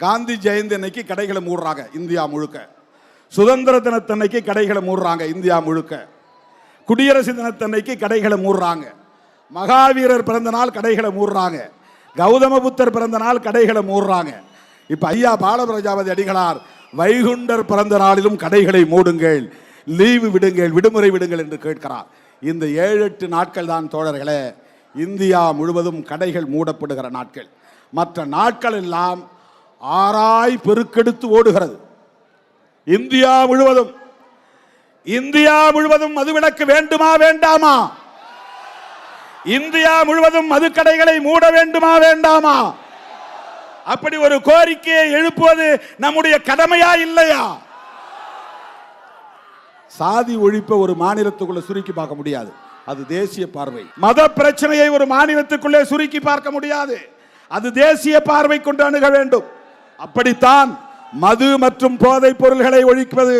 காந்தி ஜெயந்தி அன்னைக்கு கடைகளை மூடுறாங்க இந்தியா முழுக்க. சுதந்திர தினத்தன்னைக்கு கடைகளை மூடுறாங்க இந்தியா முழுக்க. குடியரசு தினத்தன்னைக்கு கடைகளை மூடுறாங்க. மகாவீரர் பிறந்த நாள் கடைகளை மூடுறாங்க. கௌதம புத்தர் பிறந்த நாள் கடைகளை மூடுறாங்க. இப்ப ஐயா பாலபிரஜாபதி அடிகளார் வைகுண்டர் பிறந்த நாளிலும் கடைகளை மூடுங்கள், லீவு விடுங்கள், விடுமுறை விடுங்கள் என்று கேட்கிறார். இந்த 7-8 நாட்கள் தான் தோழர்களே இந்தியா முழுவதும் கடைகள் மூடப்படுகிற நாட்கள். மற்ற நாட்கள் எல்லாம் ஆராய் பெருக்கெடுத்து ஓடுகிறது. இந்தியா முழுவதும் மதுவிலக்கு வேண்டுமா வேண்டாமா? இந்தியா முழுவதும் மதுக்கடைகளை மூட வேண்டுமா வேண்டாமா? அப்படி ஒரு கோரிக்கையை எழுப்புவது நம்முடைய கடமையா இல்லையா? சாதி ஒழிப்பை ஒரு மாநிலத்துக்குள்ள சுருக்கி பார்க்க முடியாது, அது தேசிய பார்வை. மத பிரச்சனையை ஒரு மாநிலத்துக்குள்ளே சுருக்கி பார்க்க முடியாது, அது தேசிய பார்வை கொண்டு அணுக வேண்டும். அப்படித்தான் மது மற்றும் போதைப் பொருள்களை ஒழிப்பது.